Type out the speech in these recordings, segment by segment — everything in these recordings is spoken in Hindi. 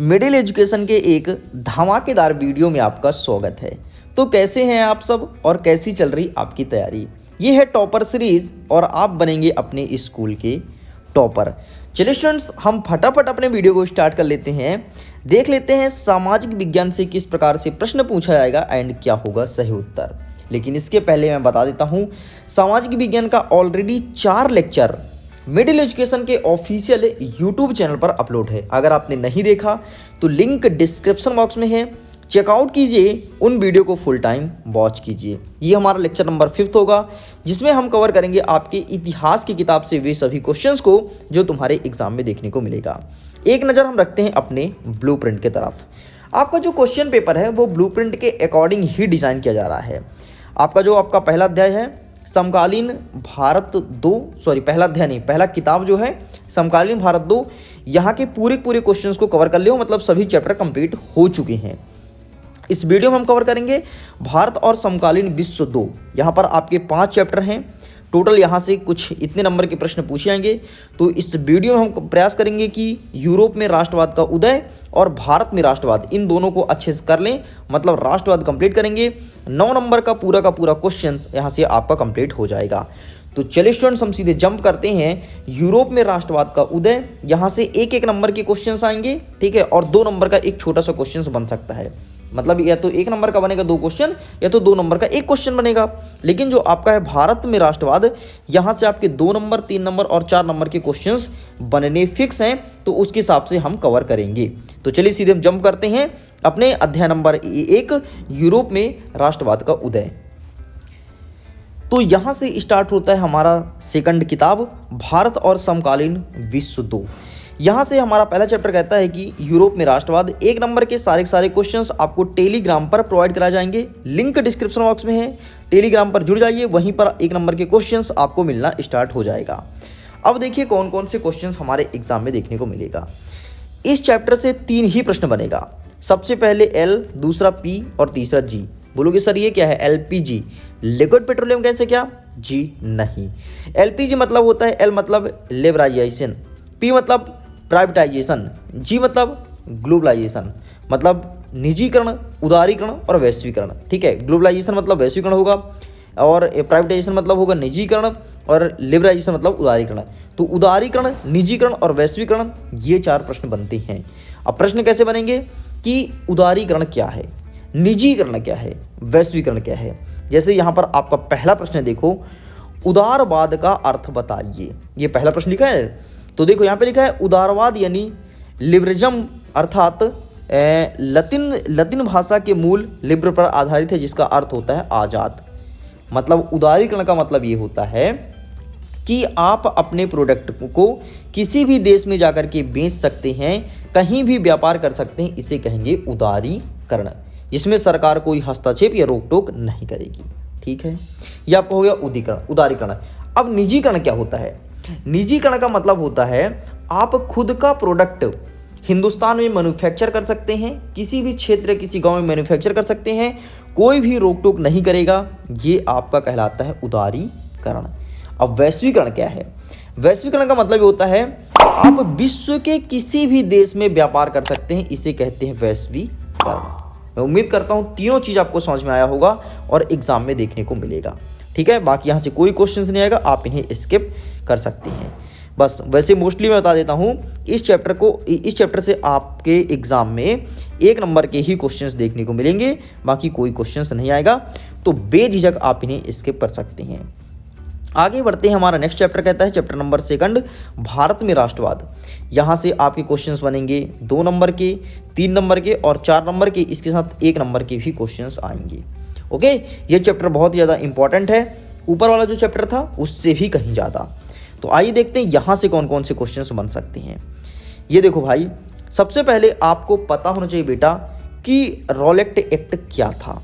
मिडिल एजुकेशन के एक धमाकेदार वीडियो में आपका स्वागत है। तो कैसे हैं आप सब और कैसी चल रही आपकी तैयारी। ये है टॉपर सीरीज और आप बनेंगे अपने स्कूल के टॉपर। चलिए स्टूडेंट्स, हम फटाफट अपने वीडियो को स्टार्ट कर लेते हैं। देख लेते हैं सामाजिक विज्ञान से किस प्रकार से प्रश्न पूछा जाएगा एंड क्या होगा सही उत्तर। लेकिन इसके पहले मैं बता देता हूँ, सामाजिक विज्ञान का ऑलरेडी 4 लेक्चर मिडिल एजुकेशन के ऑफिशियल यूट्यूब चैनल पर अपलोड है। अगर आपने नहीं देखा तो लिंक डिस्क्रिप्शन बॉक्स में है, चेकआउट कीजिए, उन वीडियो को फुल टाइम वॉच कीजिए। ये हमारा लेक्चर नंबर 5 होगा, जिसमें हम कवर करेंगे आपके इतिहास की किताब से वे सभी क्वेश्चंस को जो तुम्हारे एग्जाम में देखने को मिलेगा। एक नज़र हम रखते हैं अपने ब्लूप्रिंट की तरफ। आपका जो क्वेश्चन पेपर है वो ब्लूप्रिंट के अकॉर्डिंग ही डिज़ाइन किया जा रहा है। आपका पहला अध्याय है समकालीन भारत 2, पहला अध्याय नहीं, पहला किताब जो है समकालीन भारत 2, यहाँ के पूरे क्वेश्चंस को कवर कर लियो, मतलब सभी चैप्टर कंप्लीट हो चुके हैं। इस वीडियो में हम कवर करेंगे भारत और समकालीन विश्व 2। यहाँ पर आपके 5 चैप्टर हैं टोटल। यहाँ से कुछ इतने नंबर के प्रश्न पूछे जाएंगे। तो इस वीडियो में हम प्रयास करेंगे कि यूरोप में राष्ट्रवाद का उदय और भारत में राष्ट्रवाद, इन दोनों को अच्छे से कर लें, मतलब राष्ट्रवाद कंप्लीट करेंगे। 9 नंबर का पूरा क्वेश्चन यहाँ से आपका कंप्लीट हो जाएगा। तो चलिए स्टूडेंट्स, हम सीधे जंप करते हैं। यूरोप में राष्ट्रवाद का उदय, यहाँ से एक नंबर के क्वेश्चन आएंगे, ठीक है, और 2 नंबर का एक छोटा सा क्वेश्चन बन सकता है। मतलब या तो 1 नंबर का बनेगा 2 क्वेश्चन, या तो 2 नंबर का 1 क्वेश्चन बनेगा। लेकिन जो आपका है भारत में राष्ट्रवाद, यहाँ से आपके 2 नंबर, 3 नंबर और 4 नंबर के क्वेश्चंस बनने फिक्स हैं। तो उसके हिसाब से हम कवर करेंगे। तो चलिए सीधे हम जंप करते हैं अपने अध्याय नंबर 1, यूरोप में राष्ट्रवाद का उदय। तो यहाँ से स्टार्ट होता है हमारा सेकंड किताब, भारत और समकालीन विश्व 2। यहाँ से हमारा पहला चैप्टर कहता है कि यूरोप में राष्ट्रवाद। 1 नंबर के सारे क्वेश्चंस आपको टेलीग्राम पर प्रोवाइड कराए जाएंगे। लिंक डिस्क्रिप्शन बॉक्स में है, टेलीग्राम पर जुड़ जाइए, वहीं पर 1 नंबर के क्वेश्चंस आपको मिलना स्टार्ट हो जाएगा। अब देखिए कौन कौन से क्वेश्चंस हमारे एग्जाम में देखने को मिलेगा। इस चैप्टर से 3 ही प्रश्न बनेगा। सबसे पहले L, दूसरा P और तीसरा G। बोलोगे सर ये क्या है? LPG, लिक्विड पेट्रोलियम गैस है क्या? जी नहीं। LPG मतलब होता है, L मतलब लिबरलाइजेशन, P मतलब प्राइवेटाइजेशन, G मतलब ग्लोबलाइजेशन, मतलब निजीकरण, उदारीकरण और वैश्वीकरण। ठीक है, ग्लोबलाइजेशन मतलब वैश्वीकरण होगा, और प्राइवेटाइजेशन मतलब होगा निजीकरण, और लिबरलाइजेशन मतलब उदारीकरण। तो उदारीकरण, निजीकरण और वैश्वीकरण, ये 4 प्रश्न बनते हैं। अब प्रश्न कैसे बनेंगे कि उदारीकरण क्या है, निजीकरण क्या है, वैश्वीकरण क्या है। जैसे यहाँ पर आपका पहला प्रश्न देखो, उदारवाद का अर्थ बताइए। ये पहला प्रश्न लिखा है। तो देखो यहाँ पे लिखा है उदारवाद यानी लिबरलिज्म, अर्थात लतीन भाषा के मूल लिबर पर आधारित है, जिसका अर्थ होता है आज़ाद। मतलब उदारीकरण का मतलब ये होता है कि आप अपने प्रोडक्ट को किसी भी देश में जाकर के बेच सकते हैं, कहीं भी व्यापार कर सकते हैं, इसे कहेंगे उदारीकरण, जिसमें सरकार कोई हस्तक्षेप या रोक टोक नहीं करेगी। ठीक है, यह आपको हो गया उदारीकरण। अब निजीकरण क्या होता है? निजीकरण का मतलब होता है आप खुद का प्रोडक्ट हिंदुस्तान में मैन्युफैक्चर कर सकते हैं, किसी भी क्षेत्र, किसी गांव में मैन्युफैक्चर कर सकते हैं, कोई भी रोक टोक नहीं करेगा। ये आपका कहलाता है उदारीकरण। अब वैश्वीकरण क्या है? वैश्वीकरण का मतलब होता है आप विश्व के किसी भी देश में व्यापार कर सकते हैं, इसे कहते हैं वैश्वीकरण। मैं उम्मीद करता हूँ तीनों चीज़ आपको समझ में आया होगा और एग्जाम में देखने को मिलेगा। ठीक है, बाकी यहाँ से कोई क्वेश्चन नहीं आएगा, आप इन्हें स्किप कर सकते हैं। बस वैसे मोस्टली मैं बता देता हूँ, इस चैप्टर से आपके एग्जाम में 1 नंबर के ही क्वेश्चंस देखने को मिलेंगे, बाकी कोई क्वेश्चंस नहीं आएगा। तो बेझिझक आप इन्हें स्किप कर सकते हैं। आगे बढ़ते हैं, हमारा नेक्स्ट चैप्टर कहता है चैप्टर नंबर 2, भारत में राष्ट्रवाद। यहाँ से आपके क्वेश्चंस बनेंगे 2 नंबर के, 3 नंबर के और 4 नंबर के, इसके साथ 1 नंबर के भी क्वेश्चंस आएंगे। ओके, ये चैप्टर बहुत ज़्यादा इंपॉर्टेंट है, ऊपर वाला जो चैप्टर था उससे भी कहीं ज़्यादा। तो आइए देखते हैं यहाँ से कौन कौन से क्वेश्चंस बन सकते हैं। ये देखो भाई, सबसे पहले आपको पता होना चाहिए बेटा कि रॉलेट एक्ट क्या था।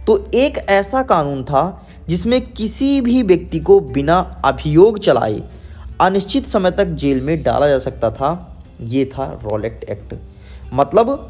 तो एक ऐसा कानून था जिसमें किसी भी व्यक्ति को बिना अभियोग चलाए अनिश्चित समय तक जेल में डाला जा सकता था। ये था रॉलेट एक्ट। मतलब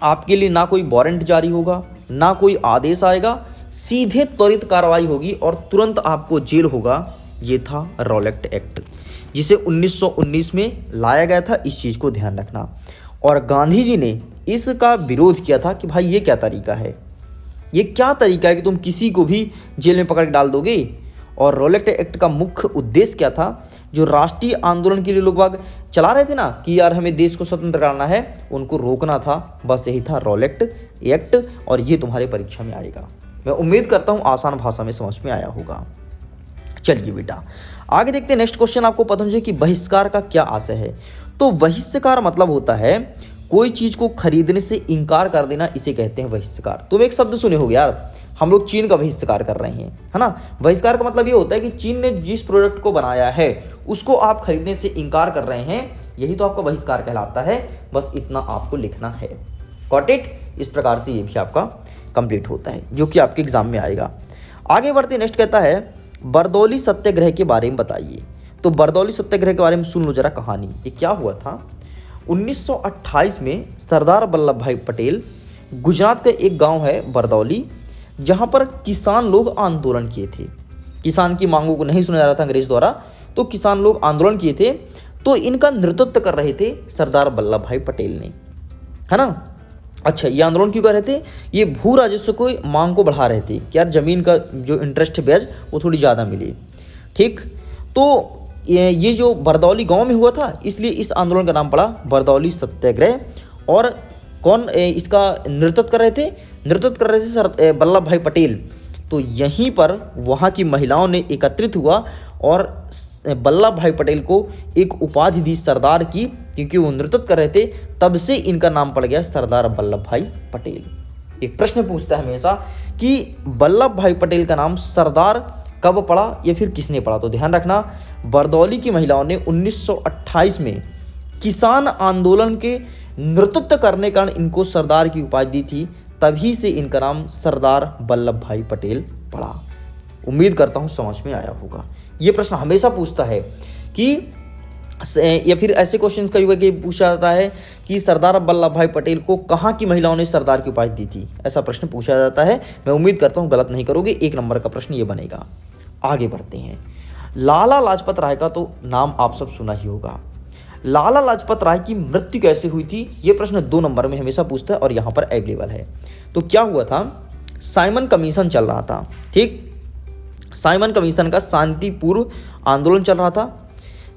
आपके लिए ना कोई वारंट जारी होगा, ना कोई आदेश आएगा, सीधे त्वरित कार्रवाई होगी और तुरंत आपको जेल होगा। ये था रॉलेट एक्ट, जिसे 1919 में लाया गया था। इस चीज़ को ध्यान रखना। और गांधी जी ने इसका विरोध किया था कि भाई ये क्या तरीका है, ये क्या तरीका है कि तुम किसी को भी जेल में पकड़ के डाल दोगे। और रॉलेट एक्ट का मुख्य उद्देश्य क्या था, जो राष्ट्रीय आंदोलन के लिए लोग बाग चला रहे थे ना कि यार हमें देश को स्वतंत्र करना है, उनको रोकना था। बस यही था रॉलेट एक्ट, और ये तुम्हारे परीक्षा में आएगा। मैं उम्मीद करता हूँ आसान भाषा में समझ में आया होगा। चलिए बेटा आगे देखते हैं। नेक्स्ट क्वेश्चन आपको पता होना चाहिए कि बहिष्कार का क्या आशय है। तो बहिष्कार मतलब होता है कोई चीज को खरीदने से इनकार कर देना, इसे कहते हैं बहिष्कार। तुम एक शब्द सुने होगे यार, हम लोग चीन का बहिष्कार कर रहे हैं, है ना। बहिष्कार का मतलब ये होता है कि चीन ने जिस प्रोडक्ट को बनाया है उसको आप खरीदने से इनकार कर रहे हैं, यही तो आपका बहिष्कार कहलाता है। बस इतना आपको लिखना है। Got it. इस प्रकार से ये भी आपका कंप्लीट होता है, जो कि आपके एग्जाम में आएगा। आगे बढ़ते नेक्स्ट कहता है बरदौली सत्याग्रह के बारे में बताइए। तो बरदौली सत्याग्रह के बारे में सुन लो जरा कहानी। ये क्या हुआ था, 1928 में सरदार वल्लभ भाई पटेल, गुजरात का एक गांव है बरदौली, जहां पर किसान लोग आंदोलन किए थे। किसान की मांगों को नहीं सुना जा रहा था अंग्रेज द्वारा, तो किसान लोग आंदोलन किए थे। तो इनका नेतृत्व कर रहे थे सरदार वल्लभ भाई पटेल ने, है ना। अच्छा, ये आंदोलन क्यों कर रहे थे, ये भू राजस्व को मांग को बढ़ा रहे थे कि यार जमीन का जो इंटरेस्ट ब्याज वो थोड़ी ज़्यादा मिले। ठीक, तो ये जो बरदौली गांव में हुआ था, इसलिए इस आंदोलन का नाम पड़ा बरदौली सत्याग्रह। और कौन इसका नेतृत्व कर रहे थे, नेतृत्व कर रहे थे सर वल्लभ भाई पटेल। तो यहीं पर वहाँ की महिलाओं ने एकत्रित हुआ और वल्लभ भाई पटेल को एक उपाधि दी सरदार की, क्योंकि वो नेतृत्व कर रहे थे। तब से इनका नाम पड़ गया सरदार वल्लभ भाई पटेल। एक प्रश्न पूछता है हमेशा कि वल्लभ भाई पटेल का नाम सरदार कब पड़ा या फिर किसने पढ़ा। तो ध्यान रखना, बरदौली की महिलाओं ने 1928 में किसान आंदोलन के नेतृत्व करने कारण इनको सरदार की उपाधि दी थी। तभी से इनका नाम सरदार वल्लभ भाई पटेल पड़ा। उम्मीद करता हूँ समझ में आया होगा। ये प्रश्न हमेशा पूछता है कि, या फिर ऐसे क्वेश्चंस कई बार पूछा जाता है कि सरदार वल्लभ भाई पटेल को कहाँ की महिलाओं ने सरदार की उपाधि दी थी, ऐसा प्रश्न पूछा जाता है। मैं उम्मीद करता हूँ गलत नहीं करोगे, 1 नंबर का प्रश्न ये बनेगा। आगे बढ़ते हैं। लाला लाजपत राय का तो नाम आप सब सुना ही होगा। लाला लाजपत राय की मृत्यु कैसे हुई थी, ये प्रश्न 2 नंबर में हमेशा पूछता है और यहाँ पर अवेलेबल है। तो क्या हुआ था, साइमन कमीशन चल रहा था। ठीक, साइमन कमीशन का शांतिपूर्व आंदोलन चल रहा था,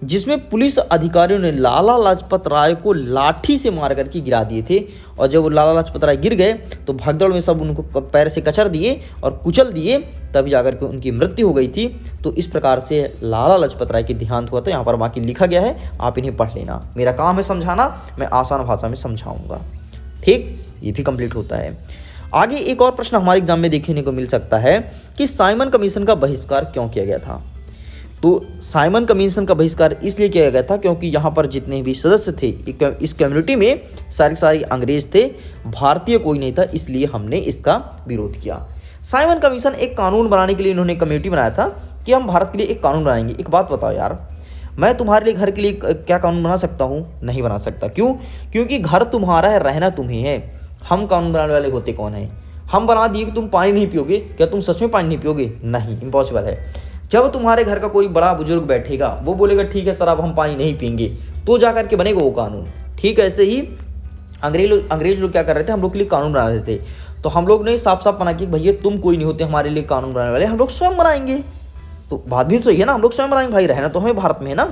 जिसमें पुलिस अधिकारियों ने लाला लाजपत राय को लाठी से मार करके गिरा दिए थे। और जब लाला लाजपत राय गिर गए तो भगदड़ में सब उनको पैर से कचर दिए और कुचल दिए, तब जाकर के उनकी मृत्यु हो गई थी। तो इस प्रकार से लाला लाजपत राय की देहांत हुआ था। यहाँ पर बाकी लिखा गया है, आप इन्हें पढ़ लेना। मेरा काम है समझाना, मैं आसान भाषा में समझाऊंगा। ठीक, ये भी कंप्लीट होता है। आगे एक और प्रश्न हमारे एग्जाम में देखने को मिल सकता है कि साइमन कमीशन का बहिष्कार क्यों किया गया था। तो साइमन कमीशन का बहिष्कार इसलिए किया गया था क्योंकि यहाँ पर जितने भी सदस्य थे इस कम्युनिटी में सारे अंग्रेज थे, भारतीय कोई नहीं था, इसलिए हमने इसका विरोध किया। साइमन कमीशन एक कानून बनाने के लिए इन्होंने कमेटी बनाया था कि हम भारत के लिए एक कानून बनाएंगे। एक बात बताओ यार, मैं तुम्हारे लिए घर के लिए क्या कानून बना सकता हूँ? नहीं बना सकता। क्यों? क्योंकि घर तुम्हारा है, रहना तुम्हें है। हम कानून बनाने वाले होते कौन है? हम बना दिए कि तुम पानी नहीं पियोगे, क्या तुम सच में पानी नहीं पियोगे? नहीं, इम्पॉसिबल है। जब तुम्हारे घर का कोई बड़ा बुजुर्ग बैठेगा, वो बोलेगा ठीक है सर अब हम पानी नहीं पियेंगे, तो जाकर के बनेगा वो कानून। ठीक है, ऐसे ही अंग्रेज लोग क्या कर रहे थे, हम लोग के लिए कानून बना रहे थे। तो हम लोग ने साफ साफ मना कि भैया तुम कोई नहीं होते हमारे लिए कानून बनाने वाले, हम लोग स्वयं बनाएंगे। तो बात भी सही है ना, हम लोग स्वयं बनाएंगे, भाई रहना तो हमें भारत में है ना।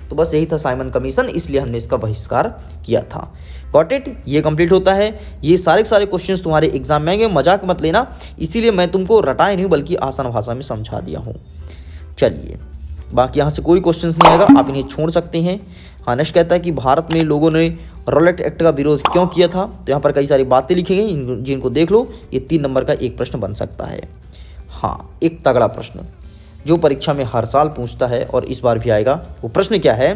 तो बस यही था साइमन कमीशन, इसलिए हमने इसका बहिष्कार किया था। गॉट इट, ये कंप्लीट होता है। ये सारे क्वेश्चंस तुम्हारे एग्जाम में आएंगे, मजाक मत लेना, इसीलिए मैं तुमको रटाए नहीं बल्कि आसान भाषा में समझा दिया हूँ। चलिए, बाकी यहाँ से कोई क्वेश्चन नहीं आएगा, आप इन्हें छोड़ सकते हैं। हाँ, नेक्स्ट कहता है कि भारत में लोगों ने रॉलेट एक्ट का विरोध क्यों किया था। तो यहाँ पर कई सारी बातें लिखी गई, जिनको देख लो। ये 3 नंबर का एक प्रश्न बन सकता है। हाँ, एक तगड़ा प्रश्न जो परीक्षा में हर साल पूछता है और इस बार भी आएगा। वो प्रश्न क्या है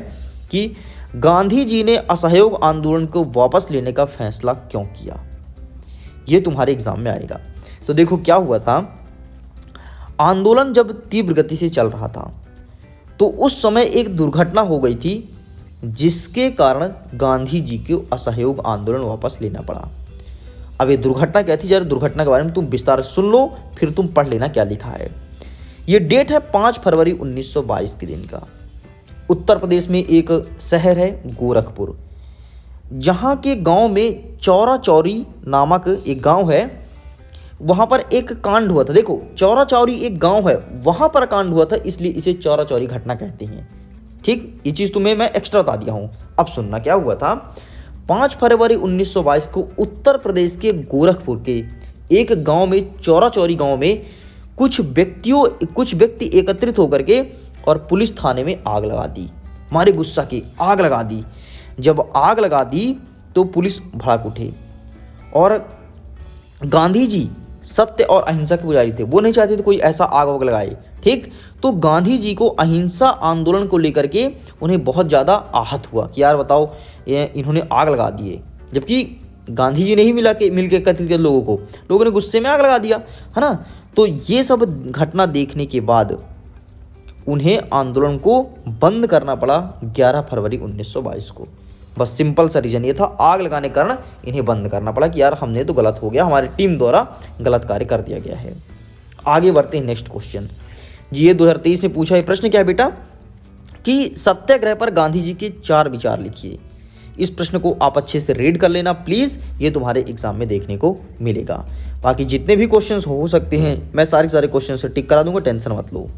कि गांधी जी ने असहयोग आंदोलन को वापस लेने का फैसला क्यों किया। ये तुम्हारे एग्जाम में आएगा। तो देखो क्या हुआ था, आंदोलन जब तीव्र गति से चल रहा था तो उस समय एक दुर्घटना हो गई थी, जिसके कारण गांधी जी को असहयोग आंदोलन वापस लेना पड़ा। अब ये दुर्घटना क्या थी, जरा दुर्घटना के बारे में तुम विस्तार सुन लो, फिर तुम पढ़ लेना क्या लिखा है। ये डेट है 5 फरवरी 1922 के दिन का। उत्तर प्रदेश में एक शहर है गोरखपुर, जहाँ के गांव में चौरा चौरी नामक एक गांव है, वहाँ पर एक कांड हुआ था। देखो, चौरा चौरी एक गांव है, वहाँ पर कांड हुआ था, इसलिए इसे चौरा चौरी घटना कहते हैं। ठीक, ये चीज़ तुम्हें मैं एक्स्ट्रा बता दिया हूँ। अब सुनना क्या हुआ था। 5 फरवरी 1922 को उत्तर प्रदेश के गोरखपुर के एक गांव में, चौरा चौरी गांव में कुछ व्यक्ति एकत्रित होकर के और पुलिस थाने में आग लगा दी। मारे गुस्सा की आग लगा दी। जब आग लगा दी तो पुलिस भड़क उठे, और गांधी जी सत्य और अहिंसा के पुजारी थे, वो नहीं चाहते थे कोई ऐसा आग वाग लगाए। ठीक, तो गांधी जी को अहिंसा आंदोलन को लेकर के उन्हें बहुत ज़्यादा आहत हुआ कि यार बताओ, ये इन्होंने आग लगा दी है, जबकि गांधी जी ने ही मिल के एकत्रित किया लोगों ने गुस्से में आग लगा दिया, है ना। तो ये सब घटना देखने के बाद उन्हें आंदोलन को बंद करना पड़ा 11 फरवरी 1922 को। बस सिंपल सा रीजन ये था, आग लगाने के कारण इन्हें बंद करना पड़ा कि यार हमने तो गलत हो गया, हमारी टीम द्वारा गलत कार्य कर दिया गया है। आगे बढ़ते हैं नेक्स्ट क्वेश्चन जी। ये 2023 में पूछा है प्रश्न क्या है बेटा, कि सत्याग्रह पर गांधी जी के 4 विचार लिखिए। इस प्रश्न को आप अच्छे से रीड कर लेना प्लीज़, ये तुम्हारे एग्जाम में देखने को मिलेगा। बाकी जितने भी क्वेश्चंस हो सकते हैं मैं सारे क्वेश्चन से टिक करा दूंगा, टेंशन मत लो।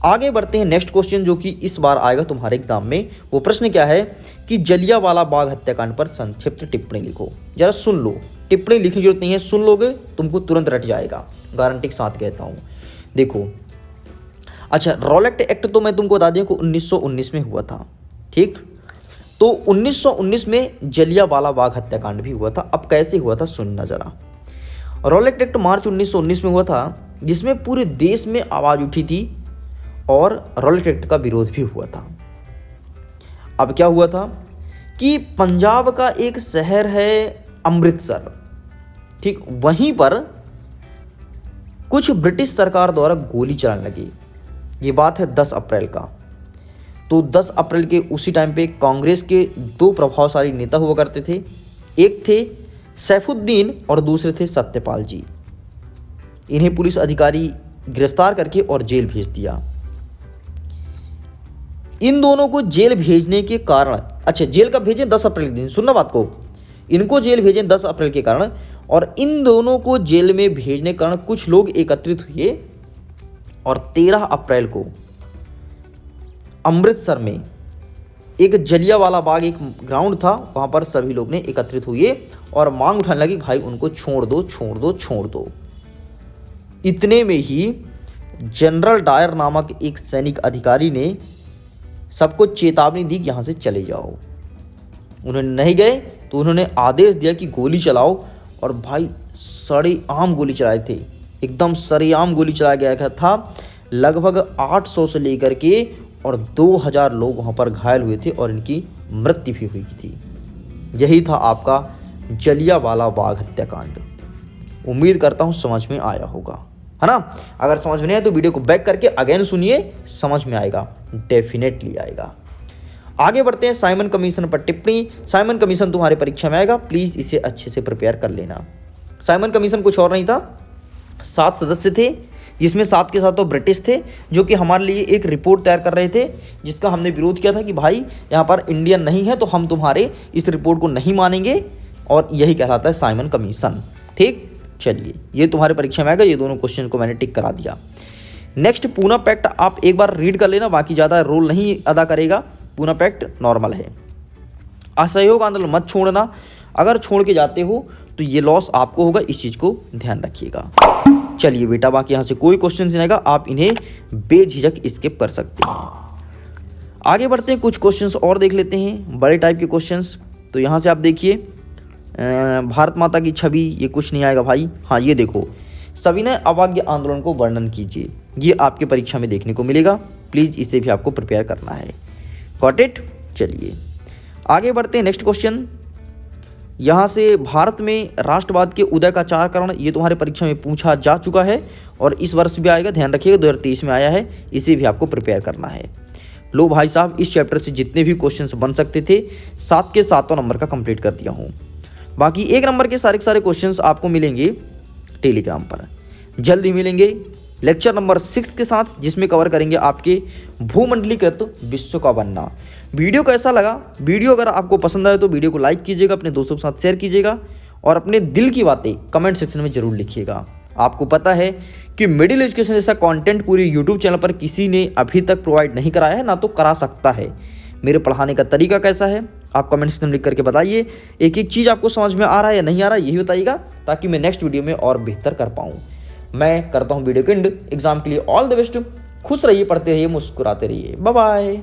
आगे बढ़ते हैं नेक्स्ट क्वेश्चन जो कि इस बार आएगा तुम्हारे एग्जाम में। वो प्रश्न क्या है कि जलियांवाला बाग हत्याकांड पर संक्षिप्त टिप्पणी लिखो। जरा सुन लो, टिप्पणी लिखने की जरूरत नहीं है, सुन लोगे तुमको तुरंत रट जाएगा, गारंटी के साथ कहता हूँ। देखो, अच्छा, रॉलेट एक्ट तो मैं तुमको बता दूं कि 1919 में हुआ था। ठीक, तो 1919 में जलियांवाला बाग हत्याकांड भी हुआ था। अब कैसे हुआ था सुनना जरा। रॉलेट एक्ट मार्च 1919 में हुआ था, जिसमें पूरे देश में आवाज़ उठी थी और रॉलेट एक्ट का विरोध भी हुआ था। अब क्या हुआ था कि पंजाब का एक शहर है अमृतसर, ठीक, वहीं पर कुछ ब्रिटिश सरकार द्वारा गोली चलाने लगी। ये बात है 10 अप्रैल का। तो 10 अप्रैल के उसी टाइम पे कांग्रेस के 2 प्रभावशाली नेता हुआ करते थे। एक थे सैफुद्दीन और दूसरे थे सत्यपाल जी। इन्हें पुलिस अधिकारी गिरफ्तार करके और जेल भेज दिया। इन दोनों को जेल भेजने के कारण, अच्छा, जेल कब भेजे? 10 अप्रैल के दिन, सुनना बात को। इनको जेल भेजे 10 अप्रैल के कारण, और इन दोनों को जेल में भेजने के कारण कुछ लोग एकत्रित हुए और 13 अप्रैल को अमृतसर में एक जलियांवाला बाग एक ग्राउंड था, वहां पर सभी लोग ने एकत्रित हुए और मांग उठाने लगी, भाई उनको छोड़ दो, छोड़ दो, छोड़ दो। इतने में ही जनरल डायर नामक एक सैनिक अधिकारी ने सबको चेतावनी दी कि यहाँ से चले जाओ। उन्होंने नहीं गए तो उन्होंने आदेश दिया कि गोली चलाओ, और भाई सरेआम गोली चलाए थे, एकदम सरेआम गोली चलाया गया था। लगभग 800 से लेकर के और 2000 लोग वहाँ पर घायल हुए थे और इनकी मृत्यु भी हुई थी। यही था आपका जलियांवाला बाग हत्याकांड। उम्मीद करता हूँ समझ में आया होगा, है ना। अगर समझ में नहीं आया तो वीडियो को बैक करके अगेन सुनिए, समझ में आएगा, डेफिनेटली आएगा। आगे बढ़ते हैं साइमन कमीशन पर टिप्पणी। साइमन कमीशन तुम्हारे परीक्षा में आएगा, प्लीज़ इसे अच्छे से प्रिपेयर कर लेना। साइमन कमीशन कुछ और नहीं था, 7 सदस्य थे, जिसमें 7 के 7 तो ब्रिटिश थे, जो कि हमारे लिए एक रिपोर्ट तैयार कर रहे थे, जिसका हमने विरोध किया था कि भाई यहाँ पर इंडियन नहीं है तो हम तुम्हारे इस रिपोर्ट को नहीं मानेंगे, और यही कहलाता है साइमन कमीशन। ठीक, चलिए, ये तुम्हारे परीक्षा में आएगा। ये दोनों क्वेश्चन को मैंने टिक करा दिया। नेक्स्ट, पूना पैक्ट आप एक बार रीड कर लेना, बाकी ज़्यादा रोल नहीं अदा करेगा। पूना पैक्ट नॉर्मल है। असहयोग आंदोलन मत छोड़ना, अगर छोड़ के जाते हो तो ये लॉस आपको होगा, इस चीज़ को ध्यान रखिएगा। चलिए बेटा, बाकी यहाँ से कोई क्वेश्चन नहीं आएगा, आप इन्हें बेझिझक स्किप कर सकते हैं। आगे बढ़ते हैं, कुछ क्वेश्चंस और देख लेते हैं, बड़े टाइप के क्वेश्चंस। तो यहाँ से आप देखिए, भारत माता की छवि, ये कुछ नहीं आएगा भाई। हाँ, ये देखो, सविनय अवज्ञा आंदोलन को वर्णन कीजिए, ये आपके परीक्षा में देखने को मिलेगा। प्लीज़ इसे भी आपको प्रिपेयर करना है। Got it. चलिए आगे बढ़ते हैं, नेक्स्ट क्वेश्चन। यहाँ से भारत में राष्ट्रवाद के उदय का 4 कारण, ये तुम्हारे परीक्षा में पूछा जा चुका है और इस वर्ष भी आएगा, ध्यान रखिएगा, 2023 में आया है, इसे भी आपको प्रिपेयर करना है। लो भाई साहब, इस चैप्टर से जितने भी क्वेश्चंस बन सकते थे 7 के 7 नंबर का कंप्लीट कर दिया हूँ। बाकी 1 नंबर के सारे क्वेश्चंस आपको मिलेंगे टेलीग्राम पर, जल्द ही मिलेंगे लेक्चर नंबर 6 के साथ, जिसमें कवर करेंगे आपके भूमंडलीकृत विश्व का बनना। वीडियो कैसा लगा? वीडियो अगर आपको पसंद आए तो वीडियो को लाइक कीजिएगा, अपने दोस्तों के साथ शेयर कीजिएगा और अपने दिल की बातें कमेंट सेक्शन में जरूर लिखिएगा। आपको पता है कि मिडिल एजुकेशन जैसा कंटेंट पूरे यूट्यूब चैनल पर किसी ने अभी तक प्रोवाइड नहीं कराया है, ना तो करा सकता है। मेरे पढ़ाने का तरीका कैसा है आप कमेंट सेक्शन में लिख करके बताइए। एक एक चीज़ आपको समझ में आ रहा है या नहीं आ रहा है यही बताइएगा, ताकि मैं नेक्स्ट वीडियो में और बेहतर कर पाऊँ। मैं करता हूँ वीडियो को एंड। एग्जाम के लिए ऑल द बेस्ट। खुश रहिए, पढ़ते रहिए, मुस्कुराते रहिए। Bye bye.